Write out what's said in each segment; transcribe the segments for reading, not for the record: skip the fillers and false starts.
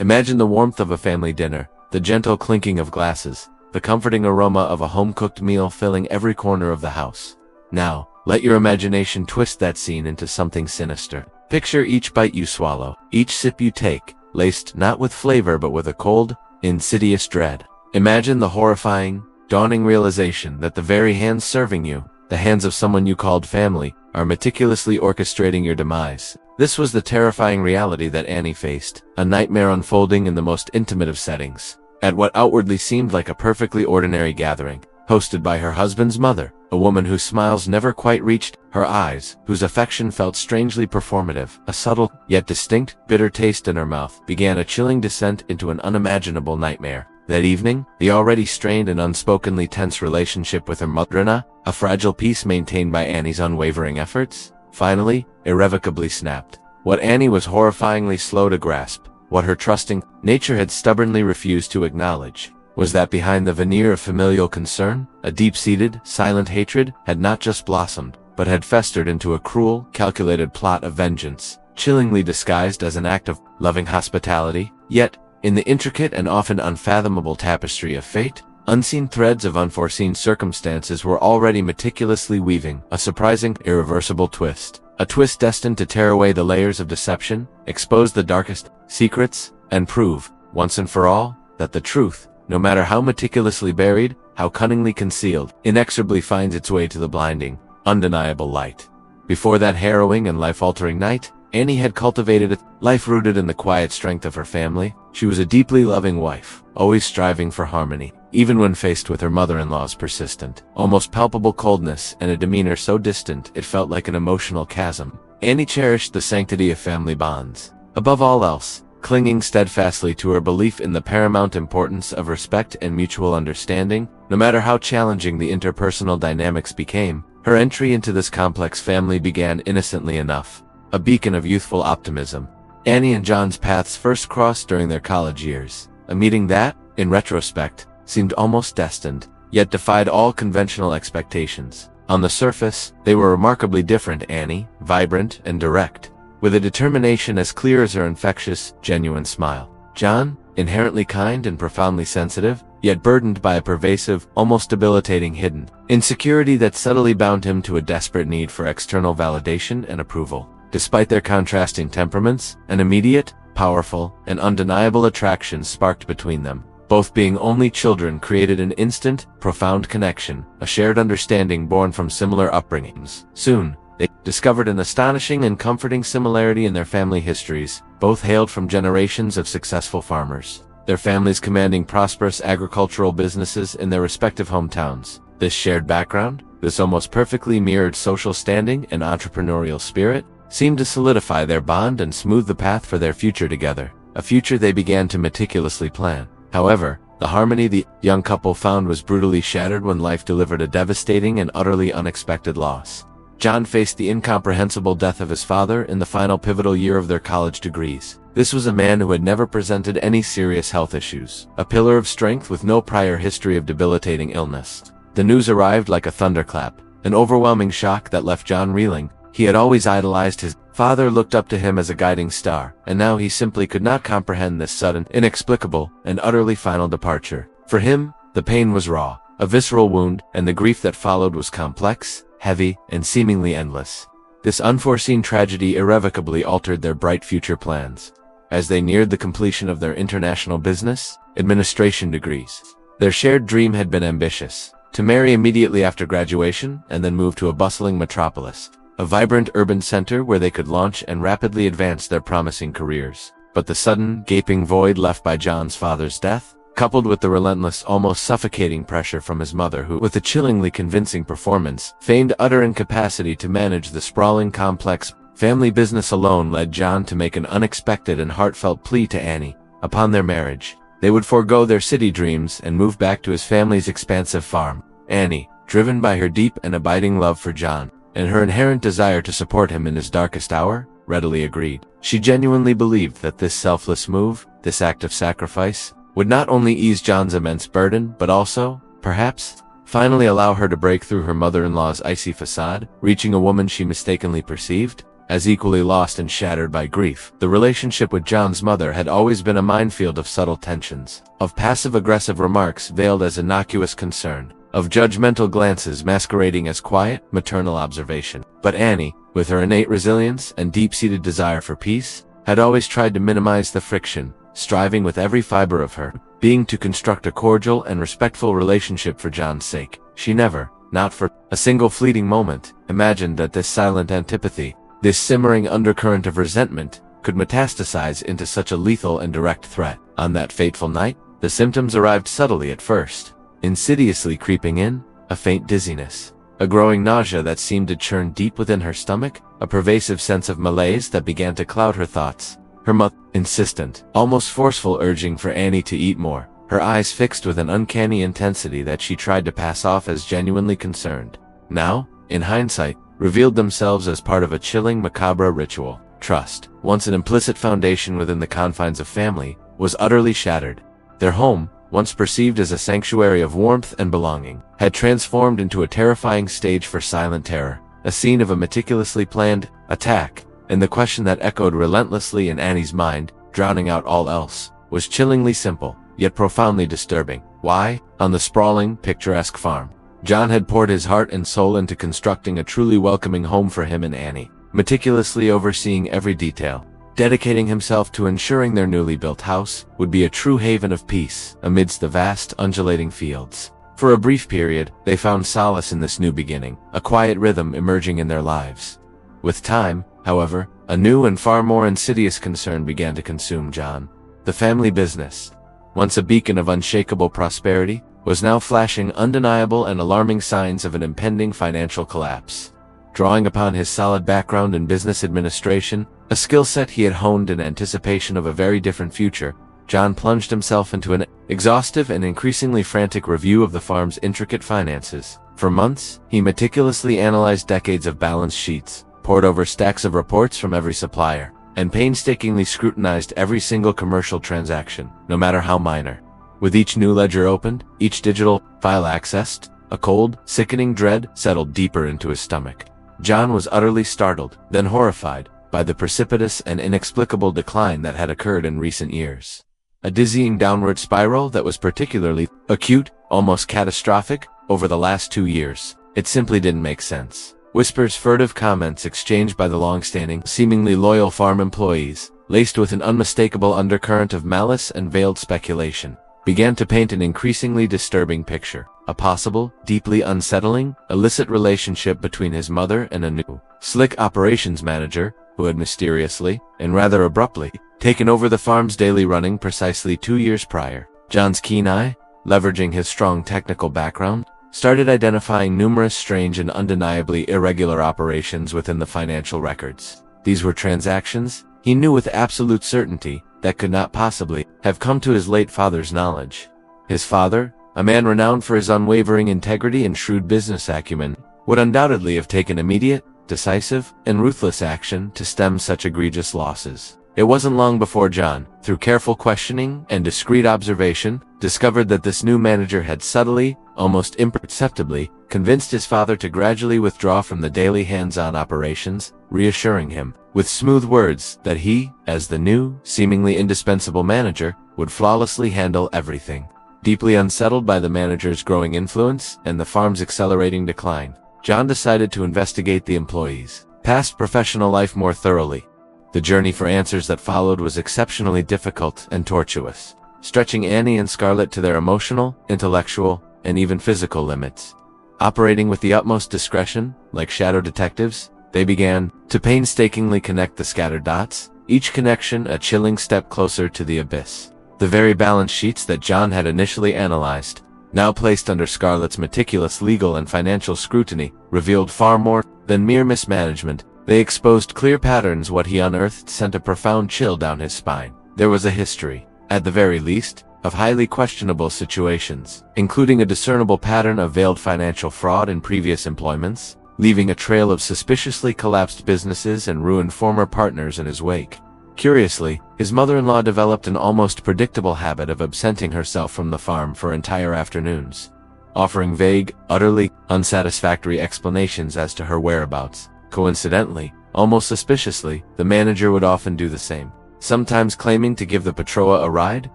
Imagine the warmth of a family dinner, the gentle clinking of glasses, the comforting aroma of a home-cooked meal filling every corner of the house. Now, let your imagination twist that scene into something sinister. Picture each bite you swallow, each sip you take, laced not with flavor but with a cold, insidious dread. Imagine the horrifying, dawning realization that the very hands serving you, the hands of someone you called family, are meticulously orchestrating your demise. This was the terrifying reality that Annie faced, a nightmare unfolding in the most intimate of settings. At what outwardly seemed like a perfectly ordinary gathering, hosted by her husband's mother, a woman whose smiles never quite reached her eyes, whose affection felt strangely performative, a subtle, yet distinct, bitter taste in her mouth, began a chilling descent into an unimaginable nightmare. That evening, the already strained and unspokenly tense relationship with her mother-in-law, a fragile peace maintained by Annie's unwavering efforts, finally, irrevocably snapped. What Annie was horrifyingly slow to grasp, what her trusting nature had stubbornly refused to acknowledge, was that behind the veneer of familial concern, a deep-seated, silent hatred had not just blossomed, but had festered into a cruel, calculated plot of vengeance, chillingly disguised as an act of loving hospitality. Yet, in the intricate and often unfathomable tapestry of fate, unseen threads of unforeseen circumstances were already meticulously weaving a surprising, irreversible twist. A twist destined to tear away the layers of deception, expose the darkest secrets, and prove, once and for all, that the truth, no matter how meticulously buried, how cunningly concealed, inexorably finds its way to the blinding, undeniable light. Before that harrowing and life-altering night, Annie had cultivated a life rooted in the quiet strength of her family. She was a deeply loving wife, always striving for harmony, even when faced with her mother-in-law's persistent, almost palpable coldness and a demeanor so distant it felt like an emotional chasm. Annie cherished the sanctity of family bonds. Above all else, clinging steadfastly to her belief in the paramount importance of respect and mutual understanding, no matter how challenging the interpersonal dynamics became, her entry into this complex family began innocently enough, a beacon of youthful optimism. Annie and John's paths first crossed during their college years, a meeting that, in retrospect, seemed almost destined, yet defied all conventional expectations. On the surface, they were remarkably different. Annie, vibrant and direct, with a determination as clear as her infectious, genuine smile. John, inherently kind and profoundly sensitive, yet burdened by a pervasive, almost debilitating hidden insecurity that subtly bound him to a desperate need for external validation and approval. Despite their contrasting temperaments, an immediate, powerful, and undeniable attraction sparked between them. Both being only children created an instant, profound connection, a shared understanding born from similar upbringings. Soon, they discovered an astonishing and comforting similarity in their family histories. Both hailed from generations of successful farmers, their families commanding prosperous agricultural businesses in their respective hometowns. This shared background, this almost perfectly mirrored social standing and entrepreneurial spirit, seemed to solidify their bond and smooth the path for their future together, a future they began to meticulously plan. However, the harmony the young couple found was brutally shattered when life delivered a devastating and utterly unexpected loss. John faced the incomprehensible death of his father in the final pivotal year of their college degrees. This was a man who had never presented any serious health issues, a pillar of strength with no prior history of debilitating illness. The news arrived like a thunderclap, an overwhelming shock that left John reeling. He had always idolized his father, looked up to him as a guiding star, and now he simply could not comprehend this sudden, inexplicable, and utterly final departure. For him, the pain was raw, a visceral wound, and the grief that followed was complex, heavy, and seemingly endless. This unforeseen tragedy irrevocably altered their bright future plans. As they neared the completion of their international business administration degrees, their shared dream had been ambitious: to marry immediately after graduation and then move to a bustling metropolis, a vibrant urban center where they could launch and rapidly advance their promising careers. But the sudden, gaping void left by John's father's death, coupled with the relentless, almost suffocating pressure from his mother who, with a chillingly convincing performance, feigned utter incapacity to manage the sprawling, complex family business alone, led John to make an unexpected and heartfelt plea to Annie. Upon their marriage, they would forego their city dreams and move back to his family's expansive farm. Annie, driven by her deep and abiding love for John, and her inherent desire to support him in his darkest hour, readily agreed. She genuinely believed that this selfless move, this act of sacrifice, would not only ease John's immense burden, but also, perhaps, finally allow her to break through her mother-in-law's icy facade, reaching a woman she mistakenly perceived as equally lost and shattered by grief. The relationship with John's mother had always been a minefield of subtle tensions, of passive-aggressive remarks veiled as innocuous concern, of judgmental glances masquerading as quiet, maternal observation. But Annie, with her innate resilience and deep-seated desire for peace, had always tried to minimize the friction, striving with every fiber of her being to construct a cordial and respectful relationship for John's sake. She never, not for a single fleeting moment, imagined that this silent antipathy, this simmering undercurrent of resentment, could metastasize into such a lethal and direct threat. On that fateful night, the symptoms arrived subtly at first, insidiously creeping in, a faint dizziness, a growing nausea that seemed to churn deep within her stomach, a pervasive sense of malaise that began to cloud her thoughts. Her insistent, almost forceful urging for Annie to eat more, her eyes fixed with an uncanny intensity that she tried to pass off as genuinely concerned, now, in hindsight, revealed themselves as part of a chilling, macabre ritual. Trust, once an implicit foundation within the confines of family, was utterly shattered. Their home, once perceived as a sanctuary of warmth and belonging, had transformed into a terrifying stage for silent terror, a scene of a meticulously planned attack. And the question that echoed relentlessly in Annie's mind, drowning out all else, was chillingly simple, yet profoundly disturbing. Why, on the sprawling, picturesque farm, John had poured his heart and soul into constructing a truly welcoming home for him and Annie, meticulously overseeing every detail, dedicating himself to ensuring their newly built house would be a true haven of peace amidst the vast, undulating fields. For a brief period, they found solace in this new beginning, a quiet rhythm emerging in their lives. With time, however, a new and far more insidious concern began to consume John. The family business, once a beacon of unshakable prosperity, was now flashing undeniable and alarming signs of an impending financial collapse. Drawing upon his solid background in business administration, a skill set he had honed in anticipation of a very different future, John plunged himself into an exhaustive and increasingly frantic review of the farm's intricate finances. For months, he meticulously analyzed decades of balance sheets, pored over stacks of reports from every supplier, and painstakingly scrutinized every single commercial transaction, no matter how minor. With each new ledger opened, each digital file accessed, a cold, sickening dread settled deeper into his stomach. John was utterly startled, then horrified, by the precipitous and inexplicable decline that had occurred in recent years. A dizzying downward spiral that was particularly acute, almost catastrophic, over the last 2 years. It simply didn't make sense. Whispers, furtive comments exchanged by the long-standing, seemingly loyal farm employees, laced with an unmistakable undercurrent of malice and veiled speculation, began to paint an increasingly disturbing picture. A possible, deeply unsettling, illicit relationship between his mother and a new, slick operations manager, who had mysteriously, and rather abruptly, taken over the farm's daily running precisely 2 years prior. John's keen eye, leveraging his strong technical background, started identifying numerous strange and undeniably irregular operations within the financial records. These were transactions, he knew with absolute certainty, that could not possibly have come to his late father's knowledge. His father, a man renowned for his unwavering integrity and shrewd business acumen, would undoubtedly have taken immediate, decisive, and ruthless action to stem such egregious losses. It wasn't long before John, through careful questioning and discreet observation, discovered that this new manager had subtly, almost imperceptibly, convinced his father to gradually withdraw from the daily hands-on operations, reassuring him, with smooth words, that he, as the new, seemingly indispensable manager, would flawlessly handle everything. Deeply unsettled by the manager's growing influence and the farm's accelerating decline, John decided to investigate the employees' past professional life more thoroughly. The journey for answers that followed was exceptionally difficult and tortuous, stretching Annie and Scarlett to their emotional, intellectual, and even physical limits. Operating with the utmost discretion, like shadow detectives, they began to painstakingly connect the scattered dots, each connection a chilling step closer to the abyss. The very balance sheets that John had initially analyzed, now placed under Scarlett's meticulous legal and financial scrutiny, revealed far more than mere mismanagement. They exposed clear patterns. What he unearthed sent a profound chill down his spine. There was a history, at the very least, of highly questionable situations, including a discernible pattern of veiled financial fraud in previous employments, leaving a trail of suspiciously collapsed businesses and ruined former partners in his wake. Curiously, his mother-in-law developed an almost predictable habit of absenting herself from the farm for entire afternoons, offering vague, utterly unsatisfactory explanations as to her whereabouts. Coincidentally, Almost suspiciously, the manager would often do the same, sometimes claiming to give the patroa a ride,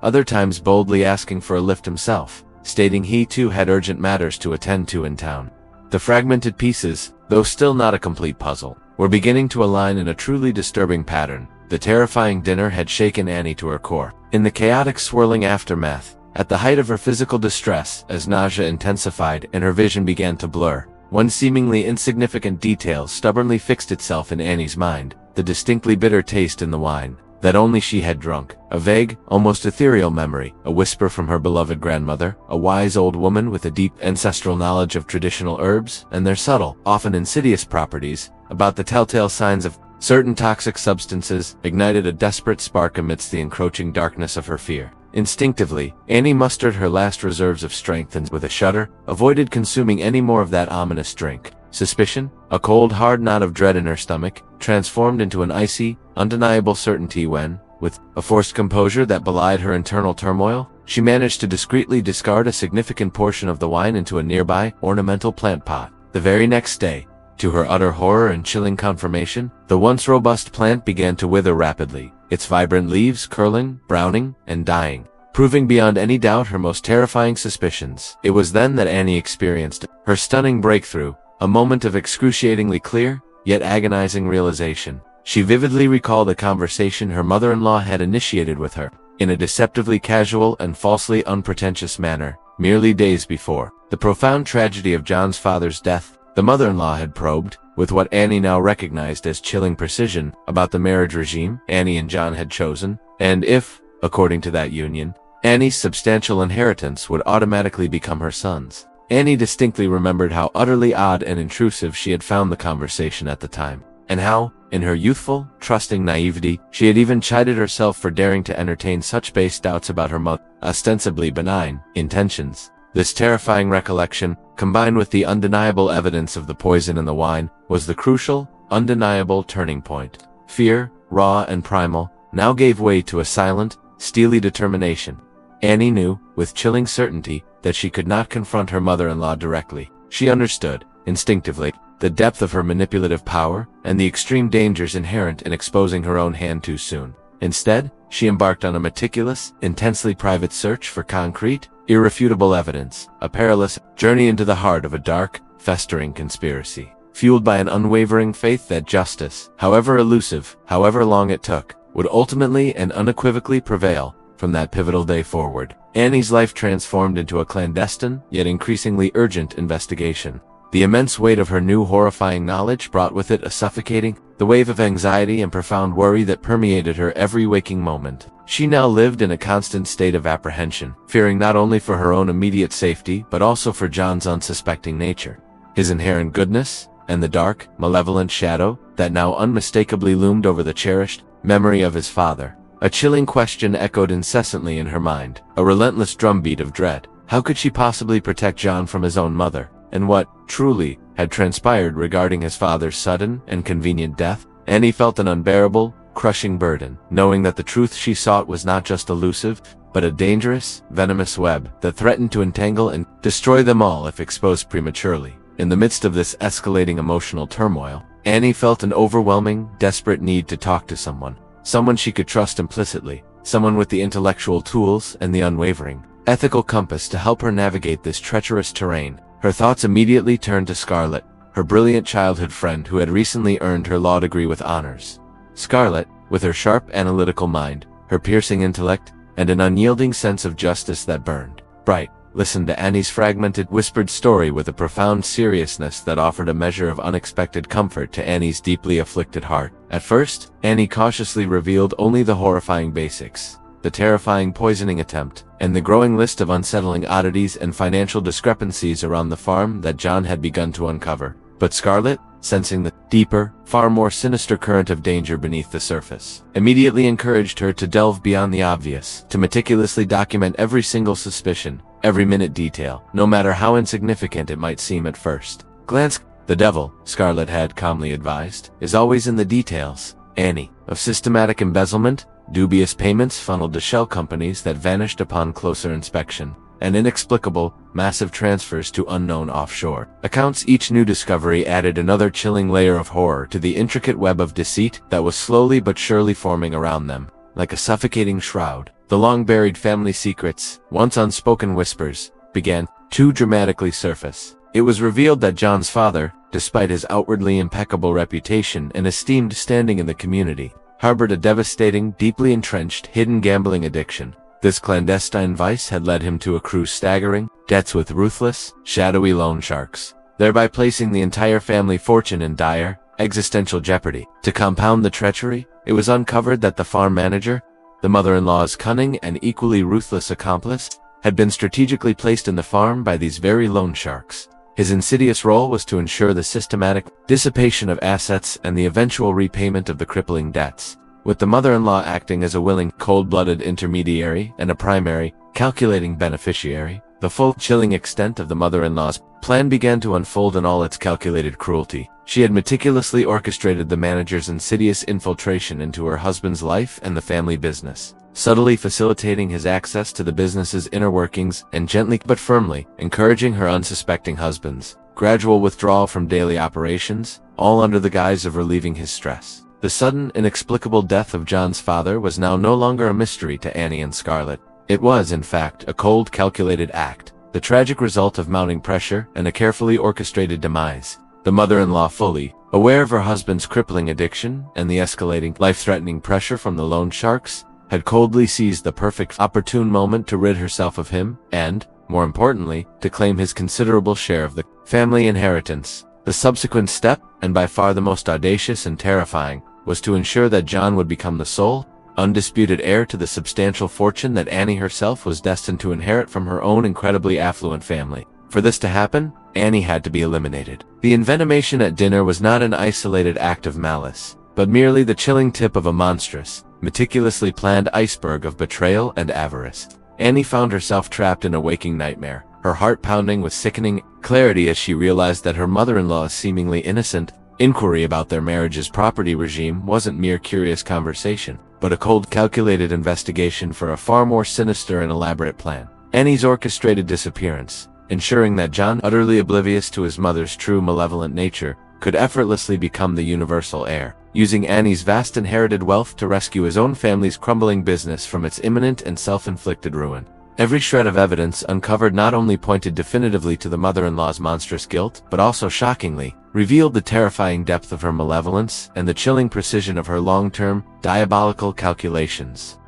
other times boldly asking for a lift himself, stating he too had urgent matters to attend to in town. The fragmented pieces, though still not a complete puzzle, were beginning to align in a truly disturbing pattern. The terrifying dinner had shaken Annie to her core. In the chaotic swirling aftermath, at the height of her physical distress, as nausea intensified and her vision began to blur, one seemingly insignificant detail stubbornly fixed itself in Annie's mind, the distinctly bitter taste in the wine that only she had drunk. A vague, almost ethereal memory, a whisper from her beloved grandmother, a wise old woman with a deep ancestral knowledge of traditional herbs and their subtle, often insidious properties, about the telltale signs of certain toxic substances, ignited a desperate spark amidst the encroaching darkness of her fear. Instinctively, Annie mustered her last reserves of strength and, with a shudder, avoided consuming any more of that ominous drink. Suspicion, a cold hard knot of dread in her stomach, transformed into an icy, undeniable certainty when, with a forced composure that belied her internal turmoil, she managed to discreetly discard a significant portion of the wine into a nearby, ornamental plant pot. The very next day, to her utter horror and chilling confirmation, the once robust plant began to wither rapidly, its vibrant leaves curling, browning, and dying, proving beyond any doubt her most terrifying suspicions. It was then that Annie experienced her stunning breakthrough, a moment of excruciatingly clear, yet agonizing realization. She vividly recalled a conversation her mother-in-law had initiated with her, in a deceptively casual and falsely unpretentious manner, merely days before. The profound tragedy of John's father's death, the mother-in-law had probed, with what Annie now recognized as chilling precision, about the marriage regime Annie and John had chosen, and if, according to that union, Annie's substantial inheritance would automatically become her son's. Annie distinctly remembered how utterly odd and intrusive she had found the conversation at the time, and how, in her youthful, trusting naivety, she had even chided herself for daring to entertain such base doubts about her mother's ostensibly benign intentions. This terrifying recollection, combined with the undeniable evidence of the poison in the wine, was the crucial, undeniable turning point. Fear, raw and primal, now gave way to a silent, steely determination. Annie knew, with chilling certainty, that she could not confront her mother-in-law directly. She understood, instinctively, the depth of her manipulative power and the extreme dangers inherent in exposing her own hand too soon. Instead, she embarked on a meticulous, intensely private search for concrete, irrefutable evidence, a perilous journey into the heart of a dark, festering conspiracy, fueled by an unwavering faith that justice, however elusive, however long it took, would ultimately and unequivocally prevail. From that pivotal day forward, Annie's life transformed into a clandestine, yet increasingly urgent investigation. The immense weight of her new horrifying knowledge brought with it a suffocating, the wave of anxiety and profound worry that permeated her every waking moment. She now lived in a constant state of apprehension, fearing not only for her own immediate safety but also for John's unsuspecting nature, his inherent goodness, and the dark, malevolent shadow that now unmistakably loomed over the cherished memory of his father. A chilling question echoed incessantly in her mind, a relentless drumbeat of dread. How could she possibly protect John from his own mother? And what, truly, had transpired regarding his father's sudden and convenient death? Annie felt an unbearable, crushing burden, knowing that the truth she sought was not just elusive, but a dangerous, venomous web that threatened to entangle and destroy them all if exposed prematurely. In the midst of this escalating emotional turmoil, Annie felt an overwhelming, desperate need to talk to someone. Someone she could trust implicitly, someone with the intellectual tools and the unwavering, ethical compass to help her navigate this treacherous terrain. Her thoughts immediately turned to Scarlett, her brilliant childhood friend who had recently earned her law degree with honors. Scarlett, with her sharp analytical mind, her piercing intellect, and an unyielding sense of justice that burned bright, listened to Annie's fragmented, whispered story with a profound seriousness that offered a measure of unexpected comfort to Annie's deeply afflicted heart. At first, Annie cautiously revealed only the horrifying basics, the terrifying poisoning attempt, and the growing list of unsettling oddities and financial discrepancies around the farm that John had begun to uncover. But Scarlett, sensing the deeper, far more sinister current of danger beneath the surface, immediately encouraged her to delve beyond the obvious, to meticulously document every single suspicion, every minute detail, no matter how insignificant it might seem at first glance. The devil, Scarlett had calmly advised, is always in the details, Annie. Of systematic embezzlement, dubious payments funneled to shell companies that vanished upon closer inspection, and inexplicable, massive transfers to unknown offshore accounts. Each new discovery added another chilling layer of horror to the intricate web of deceit that was slowly but surely forming around them. Like a suffocating shroud, the long-buried family secrets, once unspoken whispers, began to dramatically surface. It was revealed that John's father, despite his outwardly impeccable reputation and esteemed standing in the community, harbored a devastating, deeply entrenched, hidden gambling addiction. This clandestine vice had led him to accrue staggering debts with ruthless, shadowy loan sharks, thereby placing the entire family fortune in dire, existential jeopardy. To compound the treachery, it was uncovered that the farm manager, the mother-in-law's cunning and equally ruthless accomplice, had been strategically placed in the farm by these very loan sharks. His insidious role was to ensure the systematic dissipation of assets and the eventual repayment of the crippling debts, with the mother-in-law acting as a willing, cold-blooded intermediary and a primary, calculating beneficiary. The full, chilling extent of the mother-in-law's plan began to unfold in all its calculated cruelty. She had meticulously orchestrated the manager's insidious infiltration into her husband's life and the family business, subtly facilitating his access to the business's inner workings and gently but firmly encouraging her unsuspecting husband's gradual withdrawal from daily operations, all under the guise of relieving his stress. The sudden, inexplicable death of John's father was now no longer a mystery to Annie and Scarlett. It was, in fact, a cold, calculated act, the tragic result of mounting pressure and a carefully orchestrated demise. The mother-in-law, fully aware of her husband's crippling addiction and the escalating, life-threatening pressure from the loan sharks, had coldly seized the perfect, opportune moment to rid herself of him and, more importantly, to claim his considerable share of the family inheritance. The subsequent step, and by far the most audacious and terrifying, was to ensure that John would become the sole, undisputed heir to the substantial fortune that Annie herself was destined to inherit from her own incredibly affluent family. For this to happen, Annie had to be eliminated. The envenomation at dinner was not an isolated act of malice, but merely the chilling tip of a monstrous, meticulously planned iceberg of betrayal and avarice. Annie found herself trapped in a waking nightmare, her heart pounding with sickening clarity as she realized that her mother-in-law's seemingly innocent inquiry about their marriage's property regime wasn't mere curious conversation, but a cold, calculated investigation for a far more sinister and elaborate plan. Annie's orchestrated disappearance, ensuring that John, utterly oblivious to his mother's true malevolent nature, could effortlessly become the universal heir, using Annie's vast inherited wealth to rescue his own family's crumbling business from its imminent and self-inflicted ruin. Every shred of evidence uncovered not only pointed definitively to the mother-in-law's monstrous guilt, but also shockingly revealed the terrifying depth of her malevolence and the chilling precision of her long-term, diabolical calculations.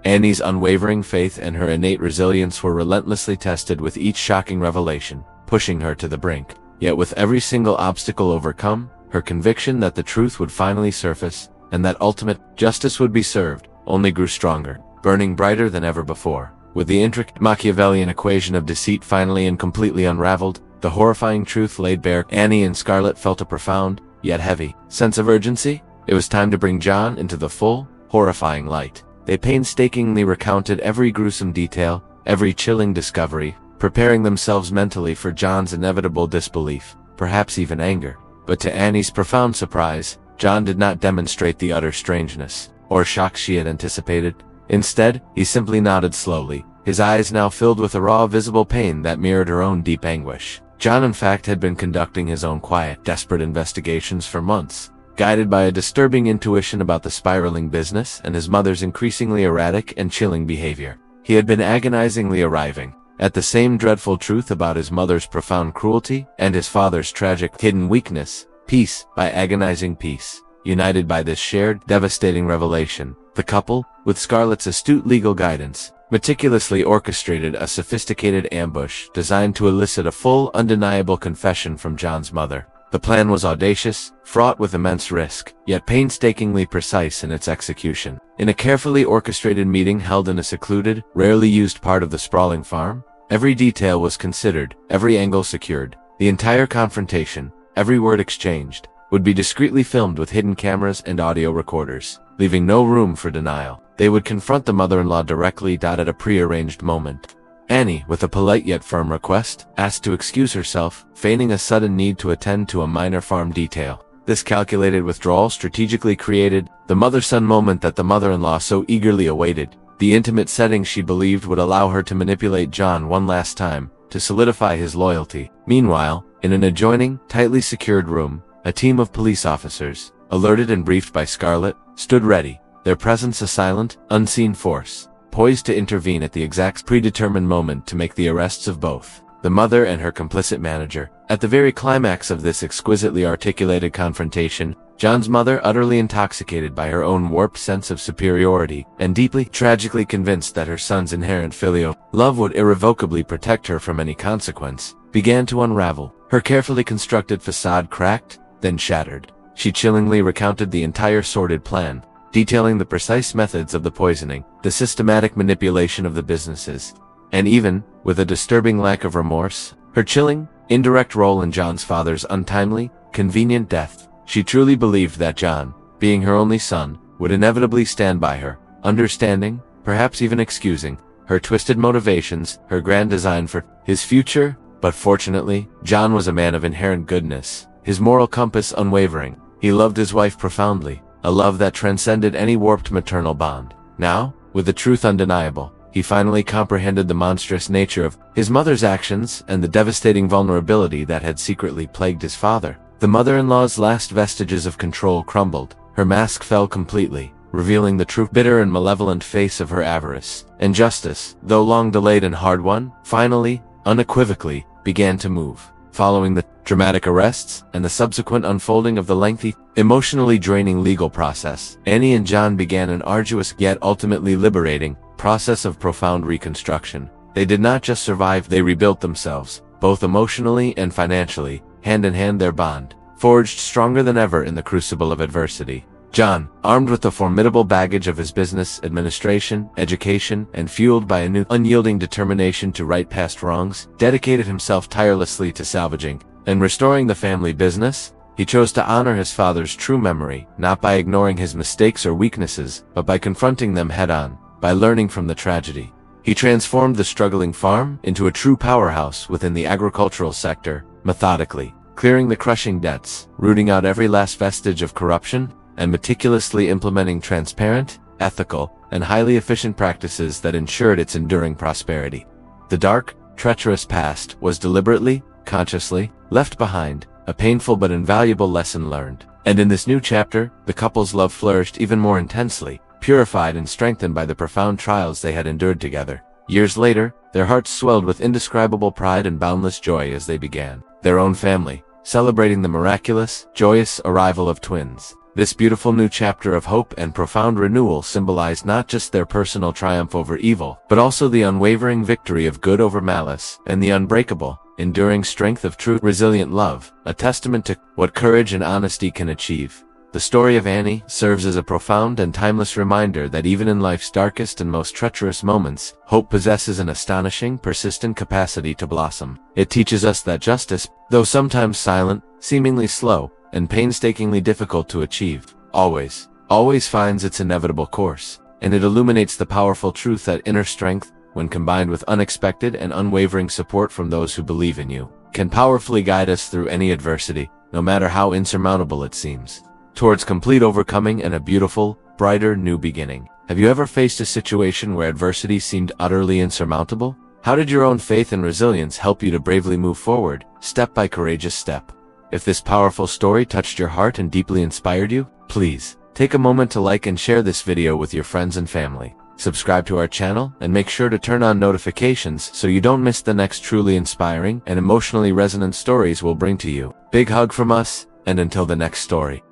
Annie's unwavering faith and her innate resilience were relentlessly tested with each shocking revelation, pushing her to the brink. Yet with every single obstacle overcome, her conviction that the truth would finally surface, and that ultimate justice would be served, only grew stronger, burning brighter than ever before. With the intricate Machiavellian equation of deceit finally and completely unraveled, the horrifying truth laid bare, Annie and Scarlett felt a profound, yet heavy, sense of urgency. It was time to bring John into the full, horrifying light. They painstakingly recounted every gruesome detail, every chilling discovery, preparing themselves mentally for John's inevitable disbelief, perhaps even anger. But to Annie's profound surprise, John did not demonstrate the utter strangeness or shock she had anticipated. Instead, he simply nodded slowly, his eyes now filled with a raw, visible pain that mirrored her own deep anguish. John, in fact, had been conducting his own quiet, desperate investigations for months, guided by a disturbing intuition about the spiraling business and his mother's increasingly erratic and chilling behavior. He had been agonizingly arriving at the same dreadful truth about his mother's profound cruelty and his father's tragic, hidden weakness, piece by agonizing piece. United by this shared, devastating revelation, the couple, with Scarlett's astute legal guidance, meticulously orchestrated a sophisticated ambush designed to elicit a full, undeniable confession from John's mother. The plan was audacious, fraught with immense risk, yet painstakingly precise in its execution. In a carefully orchestrated meeting held in a secluded, rarely used part of the sprawling farm, every detail was considered, every angle secured. The entire confrontation, every word exchanged, would be discreetly filmed with hidden cameras and audio recorders, leaving no room for denial. They would confront the mother-in-law directly at a prearranged moment. Annie, with a polite yet firm request, asked to excuse herself, feigning a sudden need to attend to a minor farm detail. This calculated withdrawal strategically created the mother-son moment that the mother-in-law so eagerly awaited. the intimate setting she believed would allow her to manipulate John one last time, to solidify his loyalty. Meanwhile, in an adjoining, tightly secured room, a team of police officers, alerted and briefed by Scarlett, stood ready, their presence a silent, unseen force, poised to intervene at the exact predetermined moment to make the arrests of both the mother and her complicit manager. At the very climax of this exquisitely articulated confrontation, John's mother, utterly intoxicated by her own warped sense of superiority, and deeply, tragically convinced that her son's inherent filial love would irrevocably protect her from any consequence, began to unravel. Her carefully constructed facade cracked, then shattered. She chillingly recounted the entire sordid plan, detailing the precise methods of the poisoning, the systematic manipulation of the businesses, and even, with a disturbing lack of remorse, her chilling, indirect role in John's father's untimely, convenient death. She truly believed that John, being her only son, would inevitably stand by her, understanding, perhaps even excusing, her twisted motivations, her grand design for his future. But fortunately, John was a man of inherent goodness, his moral compass unwavering. He loved his wife profoundly, a love that transcended any warped maternal bond. Now, with the truth undeniable, he finally comprehended the monstrous nature of his mother's actions and the devastating vulnerability that had secretly plagued his father. The mother-in-law's last vestiges of control crumbled. Her mask fell completely, revealing the true bitter and malevolent face of her avarice. And justice, though long delayed and hard won, finally, unequivocally, began to move. Following the dramatic arrests and the subsequent unfolding of the lengthy, emotionally draining legal process, Annie and John began an arduous yet ultimately liberating process of profound reconstruction. They did not just survive, they rebuilt themselves, both emotionally and financially, hand in hand, their bond forged stronger than ever in the crucible of adversity. John, armed with the formidable baggage of his business, administration, education, and fueled by a new, unyielding determination to right past wrongs, dedicated himself tirelessly to salvaging and restoring the family business. He chose to honor his father's true memory, not by ignoring his mistakes or weaknesses, but by confronting them head-on, by learning from the tragedy. He transformed the struggling farm into a true powerhouse within the agricultural sector, methodically, clearing the crushing debts, rooting out every last vestige of corruption, and meticulously implementing transparent, ethical, and highly efficient practices that ensured its enduring prosperity. The dark, treacherous past was deliberately, consciously, left behind, a painful but invaluable lesson learned. And in this new chapter, the couple's love flourished even more intensely, purified and strengthened by the profound trials they had endured together. Years later, their hearts swelled with indescribable pride and boundless joy as they began their own family, celebrating the miraculous, joyous arrival of twins. This beautiful new chapter of hope and profound renewal symbolized not just their personal triumph over evil, but also the unwavering victory of good over malice, and the unbreakable, enduring strength of true, resilient love, a testament to what courage and honesty can achieve. The story of Annie serves as a profound and timeless reminder that even in life's darkest and most treacherous moments, hope possesses an astonishing, persistent capacity to blossom. It teaches us that justice, though sometimes silent, seemingly slow, and painstakingly difficult to achieve, always finds its inevitable course. And it illuminates the powerful truth that inner strength, when combined with unexpected and unwavering support from those who believe in you, can powerfully guide us through any adversity, no matter how insurmountable it seems, towards complete overcoming and a beautiful, brighter new beginning. Have you ever faced a situation where adversity seemed utterly insurmountable? How did your own faith and resilience help you to bravely move forward, step by courageous step? If this powerful story touched your heart and deeply inspired you, please take a moment to like and share this video with your friends and family. Subscribe to our channel and make sure to turn on notifications so you don't miss the next truly inspiring and emotionally resonant stories we'll bring to you. Big hug from us, and until the next story.